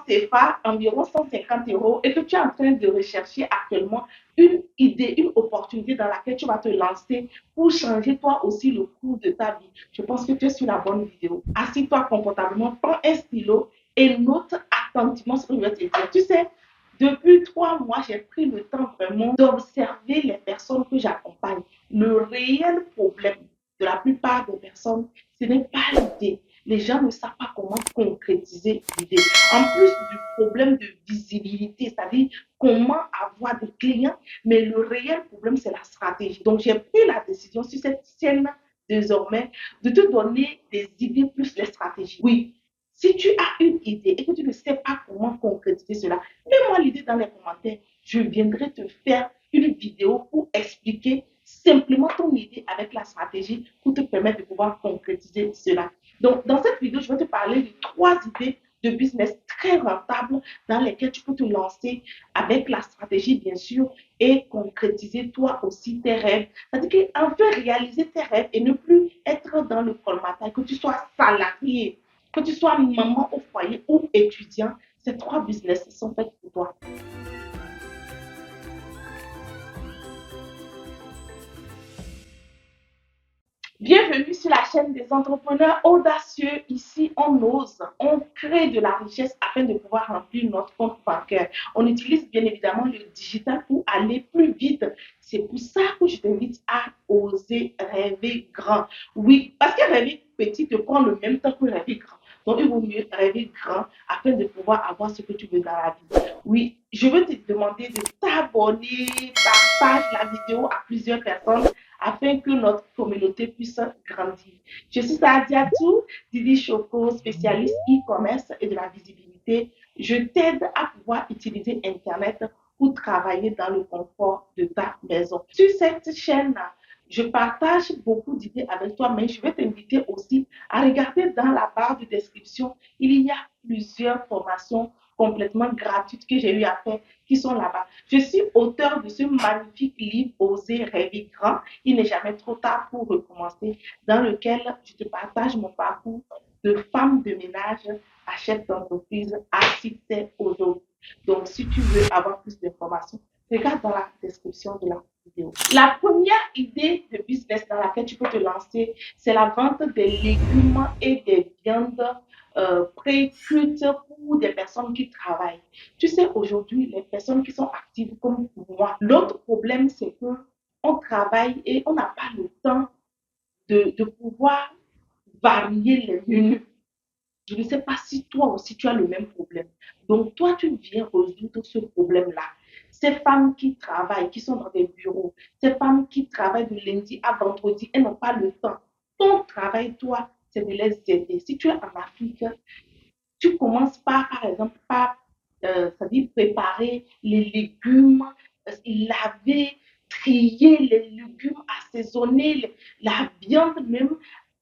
CFA, environ 150 euros, et que tu es en train de rechercher actuellement une idée, une opportunité dans laquelle tu vas te lancer pour changer toi aussi le cours de ta vie, je pense que tu es sur la bonne vidéo. Assis-toi confortablement, prends un stylo et note attentivement ce que je vais te dire. Tu sais, depuis 3 mois, j'ai pris le temps vraiment d'observer les personnes que j'accompagne. Le réel problème de la plupart des personnes, ce n'est pas l'idée. Les gens ne savent pas comment concrétiser l'idée. En plus du problème de visibilité, c'est-à-dire comment avoir des clients, mais le réel problème, c'est la stratégie. Donc, j'ai pris la décision sur cette scène désormais de te donner des idées plus les stratégies. Oui, si tu as une idée et que tu ne sais pas comment concrétiser cela, mets-moi l'idée dans les commentaires. Je viendrai te faire une vidéo pour expliquer simplement ton idée avec la stratégie pour te permettre de pouvoir concrétiser cela. Donc, dans cette vidéo, je vais te parler de 3 idées de business très rentables dans lesquelles tu peux te lancer avec la stratégie, bien sûr, et concrétiser toi aussi tes rêves. C'est-à-dire qu'enfin réaliser tes rêves et ne plus être dans le colmatage, que tu sois salarié, que tu sois maman au foyer ou étudiant, ces 3 business sont faits pour toi. Bienvenue sur la chaîne des entrepreneurs audacieux. Ici, on ose, on crée de la richesse afin de pouvoir remplir notre compte bancaire. On utilise bien évidemment le digital pour aller plus vite. C'est pour ça que je t'invite à oser rêver grand. Oui, parce que rêver petit te prend le même temps que rêver grand. Donc, il vaut mieux rêver grand afin de pouvoir avoir ce que tu veux dans la vie. Oui, je veux te demander de t'abonner, partage la vidéo à plusieurs personnes afin que notre communauté puisse grandir. Je suis Sadiatou, Didi Choco, spécialiste e-commerce et de la visibilité. Je t'aide à pouvoir utiliser Internet pour travailler dans le confort de ta maison. Sur cette chaîne, je partage beaucoup d'idées avec toi, mais je vais t'inviter aussi à regarder dans la barre de description. Il y a plusieurs formations complètement gratuites que j'ai eu à faire qui sont là-bas. Je suis auteur de ce magnifique livre Oser rêver grand. Il n'est jamais trop tard pour recommencer, dans lequel je te partage mon parcours de femme de ménage à chef d'entreprise à succès aujourd'hui. Donc, si tu veux avoir plus d'informations, regarde dans la description de la vidéo. La première idée de business dans laquelle tu peux te lancer, c'est la vente des légumes et des viandes pré-cuites pour des personnes qui travaillent. Tu sais, aujourd'hui, les personnes qui sont actives comme moi, l'autre problème, c'est que on travaille et on n'a pas le temps de pouvoir varier les menus. Je ne sais pas si toi aussi tu as le même problème. Donc, toi, tu viens résoudre ce problème-là. Ces femmes qui travaillent, qui sont dans des bureaux, ces femmes qui travaillent de lundi à vendredi, elles n'ont pas le temps. Ton travail, toi, c'est de les aider. Si tu es en Afrique, tu commences par exemple, par c'est-à-dire préparer les légumes, laver, trier les légumes, assaisonner la viande même,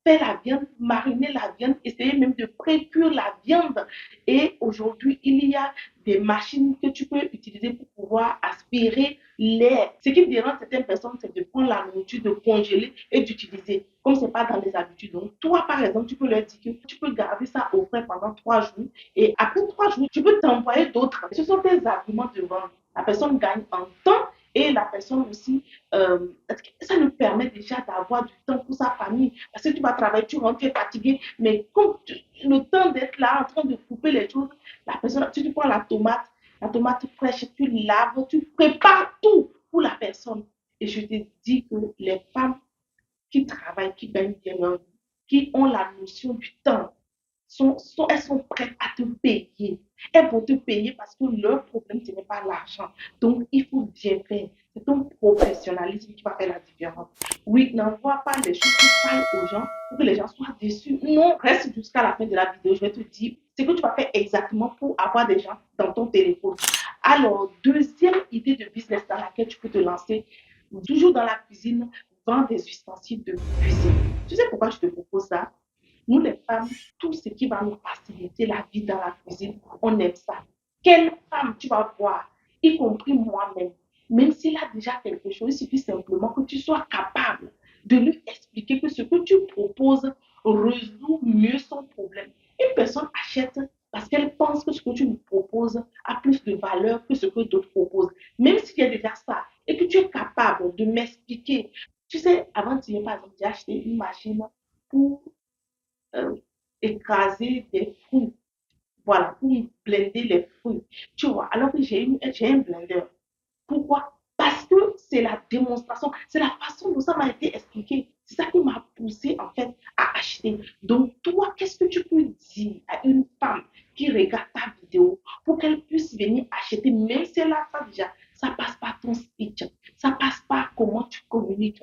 faire la viande, mariner la viande, essayer même de précuire la viande. Et aujourd'hui, il y a des machines que tu peux utiliser pour pouvoir aspirer l'air. Ce qui dérange certaines personnes, c'est de prendre la nourriture, de congeler et d'utiliser, comme ce n'est pas dans les habitudes. Donc, toi, par exemple, tu peux leur dire que tu peux garder ça au frais pendant 3 jours et après 3 jours, tu peux t'envoyer d'autres. Ce sont tes arguments de vente. La personne gagne en temps et la personne aussi, ça lui permet déjà d'avoir du temps pour sa famille. Parce que tu vas travailler, tu rentres, tu es fatigué, mais quand le temps d'être là en train de couper les choses, la personne, tu prends la tomate fraîche, tu laves, tu prépares tout pour la personne. Et je te dis que les femmes qui travaillent, qui gagnent bien leur vie, qui ont la notion du temps, elles sont prêtes à te payer. Elles vont te payer parce que leur problème, ce n'est pas l'argent. Donc, il faut bien faire. C'est ton professionnalisme qui va faire la différence. Oui, n'envoie pas les choses qui parlent aux gens pour que les gens soient déçus. Non, reste jusqu'à la fin de la vidéo. Je vais te dire ce que tu vas faire exactement pour avoir des gens dans ton téléphone. Alors, deuxième idée de business dans laquelle tu peux te lancer, toujours dans la cuisine, vendre des ustensiles de cuisine. Tu sais pourquoi je te propose ça? Nous, les femmes, tout ce qui va nous faciliter la vie dans la cuisine, on aime ça. Quelle femme tu vas voir, y compris moi-même, même s'il a déjà quelque chose, il suffit simplement que tu sois capable de lui expliquer que ce que tu proposes résout mieux son problème. Une personne achète parce qu'elle pense que ce que tu lui proposes a plus de valeur que ce que d'autres proposent. Même s'il y a déjà ça et que tu es capable de m'expliquer. Tu sais, avant d'hier, par exemple, j'ai acheté une machine pour euh, écraser des fruits. Voilà, pour blender les fruits. Tu vois, alors que j'ai un blender. Pourquoi? Parce que c'est la démonstration, c'est la façon dont ça m'a été expliqué. C'est ça qui m'a poussé en fait à acheter. Donc toi, qu'est-ce que tu peux dire à une femme qui regarde ta vidéo pour qu'elle puisse venir acheter, même si elle a ça déjà, ça passe par ton speech, ça passe par comment tu communiques.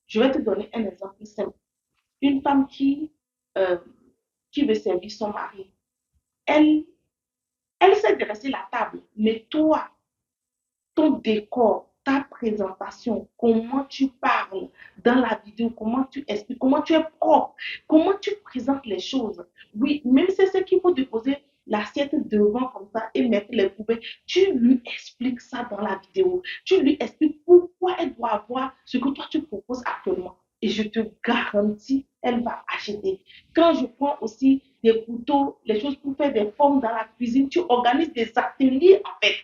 Je vais te donner un exemple simple. Une femme euh, qui veut servir son mari, elle, elle sait dresser la table, mais toi, ton décor, ta présentation, comment tu parles dans la vidéo, comment tu expliques, comment tu es propre, comment tu présentes les choses. Oui, même si c'est ce qu'il faut déposer l'assiette devant comme ça et mettre les poubelles, tu lui expliques ça dans la vidéo. Tu lui expliques pourquoi elle doit avoir ce que toi tu proposes actuellement. Et je te garantis, elle va acheter. Quand je prends aussi des couteaux, les choses pour faire des formes dans la cuisine, tu organises des ateliers en fait,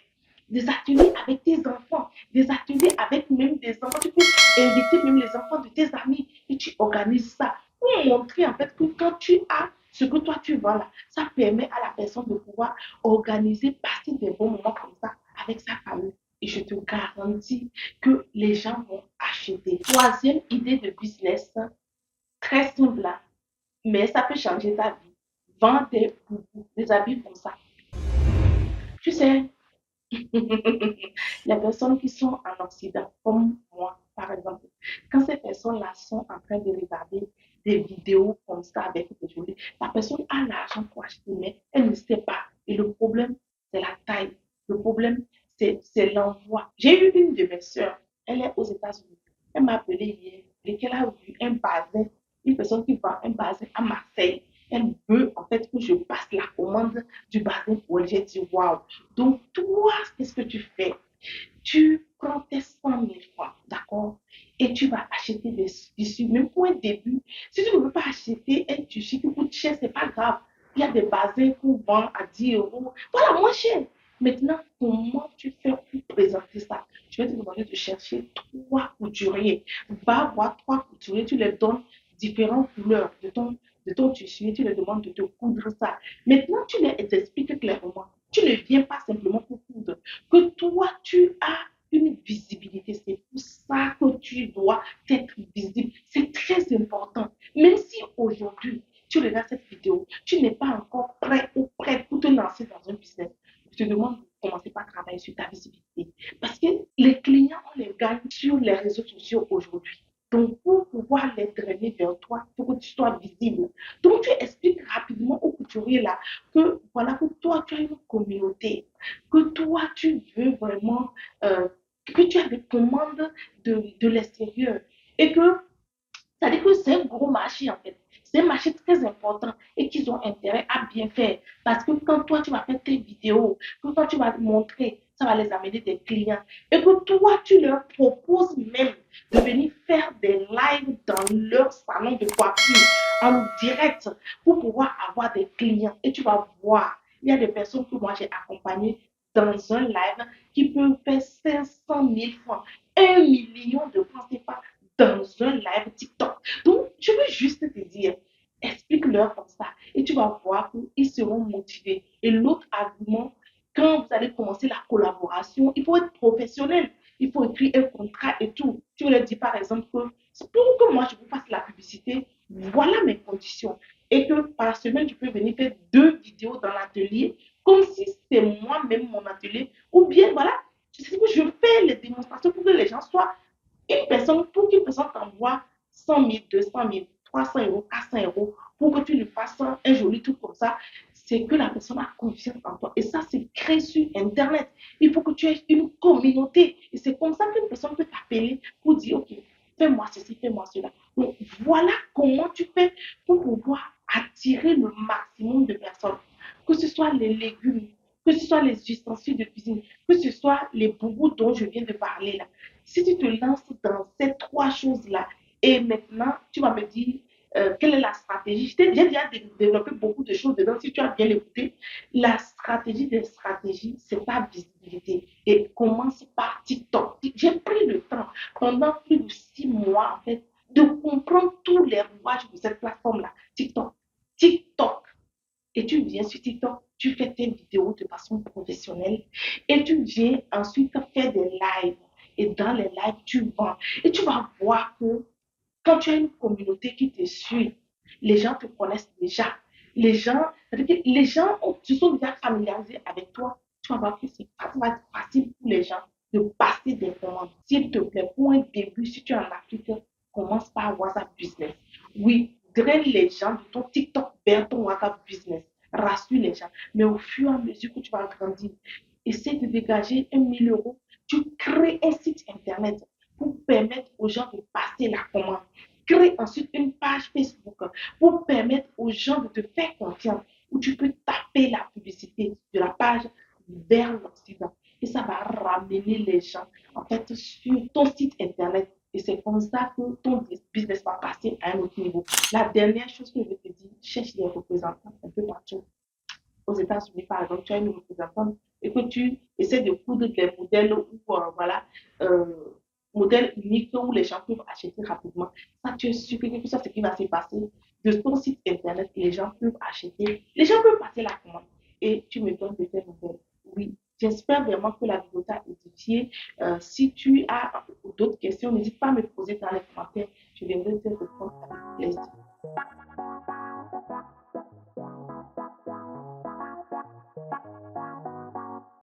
des ateliers avec tes enfants, des ateliers avec même des enfants. Tu peux inviter même les enfants de tes amis et tu organises ça pour montrer en fait que quand tu as ce que toi tu vends là, ça permet à la personne de pouvoir organiser, passer des bons moments comme ça avec sa famille. Et je te garantis que les gens vont acheter. Troisième idée de business, très simple, là, mais ça peut changer ta vie. Vends des habits comme ça. Tu sais, les personnes qui sont en Occident, comme moi, par exemple, quand ces personnes-là sont en train de regarder des vidéos comme ça avec des jolis, la personne a l'argent pour acheter, mais elle ne sait pas. Et le problème, c'est la taille. Le problème, c'est l'envoi. J'ai eu une de mes sœurs, elle est aux États-Unis. Elle m'a appelé hier, et qu'elle a vu un bazin, une personne qui vend un bazin à Marseille. Elle veut en fait que je passe la commande du bazin pour elle. J'ai dit waouh. Donc, toi, qu'est-ce que tu fais? Tu prends tes 100 000 francs, d'accord? Et tu vas acheter des tissus, même pour un début. Si tu ne veux pas acheter un tissu qui coûte cher, c'est pas grave. Il y a des bazins qu'on vend à 10 euros. Voilà, moins cher. Maintenant, comment tu fais pour présenter ça? Je vais te demander de chercher trois couturiers. Va voir trois couturiers, tu les donnes différentes couleurs de ton tissu et tu leur demandes de te coudre ça. Maintenant, tu les expliques clairement. Tu ne viens pas simplement pour coudre. Que toi, tu as une visibilité. C'est pour ça que tu dois être visible. C'est très important. Même si aujourd'hui, tu regardes cette vidéo, tu n'es pas encore prêt ou prêt pour te lancer dans un business. Je te demande de commencer par travailler sur ta visibilité. Parce que les clients, on les gagne sur les réseaux sociaux aujourd'hui. Donc, pour pouvoir les drainer vers toi, il faut que tu sois visible. Donc, tu expliques rapidement au couturier là que voilà, que toi, tu as une communauté, que toi, tu veux vraiment, que tu as des commandes de l'extérieur et que ça dit que c'est un gros marché en fait. C'est un marché très important et qu'ils ont intérêt à bien faire. Parce que quand toi, tu vas faire tes vidéos, que quand tu vas te montrer, ça va les amener des clients. Et que toi, tu leur proposes même de venir faire des lives dans leur salon de coiffure en direct pour pouvoir avoir des clients. Et tu vas voir, il y a des personnes que moi j'ai accompagnées dans un live qui peuvent faire 500 000 francs, 1 million de francs CFA dans un live TikTok. Donc, je veux juste te dire, explique-leur comme ça et tu vas voir qu'ils seront motivés. Et l'autre argument, quand vous allez commencer la collaboration, il faut être professionnel. Il faut écrire un contrat et tout. Tu leur dis par exemple que pour que moi je vous fasse la publicité, voilà mes conditions. Et que par semaine, je peux venir faire 2 vidéos dans l'atelier, comme si c'était moi-même mon atelier. Ou bien, voilà, je fais les démonstrations pour que les gens soient une personne, pour qu'une personne t'envoie 100 000, 200 000, 300 euros, 400 € pour que tu lui fasses un joli truc comme ça, c'est que la personne a confiance en toi. Et ça, c'est créé sur Internet. Il faut que tu aies une communauté. Et c'est comme ça qu'une personne peut t'appeler pour dire, OK, fais-moi ceci, fais-moi cela. Donc, voilà comment tu fais pour pouvoir attirer le maximum de personnes. Que ce soit les légumes, que ce soit les ustensiles de cuisine, que ce soit les boubous dont je viens de parler là. Si tu te lances dans ces trois choses-là, et maintenant, tu vas me dire, quelle est la stratégie. J'ai déjà développé beaucoup de choses dedans. Si tu as bien écouté, la stratégie des stratégies, c'est ta visibilité. Et commence par TikTok. J'ai pris le temps pendant plus de 6 mois, en fait, de comprendre tous les rouages de cette plateforme-là. TikTok. TikTok. Et tu viens sur TikTok, tu fais tes vidéos de façon professionnelle et tu viens ensuite faire des lives. Et dans les lives, tu vends. Et tu vas voir que quand tu as une communauté qui te suit, les gens te connaissent déjà. Les gens se sont déjà familiarisés avec toi. Tu vas voir que ça va être facile pour les gens de passer des commandes. S'il te plaît, pour un début, si tu es en Afrique, commence par WhatsApp Business. Oui, draine les gens de ton TikTok vers ton WhatsApp Business. Rassure les gens. Mais au fur et à mesure que tu vas grandir, essaie de dégager 1 000 euros. Tu crées un site internet pour permettre aux gens de passer la commande. Crée ensuite une page Facebook pour permettre aux gens de te faire confiance, où tu peux taper la publicité de la page vers l'Occident. Et ça va ramener les gens, en fait, sur ton site internet. Et c'est comme ça que ton business va passer à un autre niveau. La dernière chose que je vais te dire, cherche des représentants un peu partout. Aux États-Unis, par exemple, tu as une représentante et que tu essaies de coudre des modèles ou voilà, euh, modèles uniques où les gens peuvent acheter rapidement. Ça, tu es sûr que ça, c'est ce qui va se passer de ton site internet et les gens peuvent acheter. Les gens peuvent passer la commande et tu me donnes de tes nouvelles. Oui, j'espère vraiment que la vidéo t'a édifié. Si tu as d'autres questions, n'hésite pas à me poser dans les commentaires. Je viendrai te répondre avec plaisir.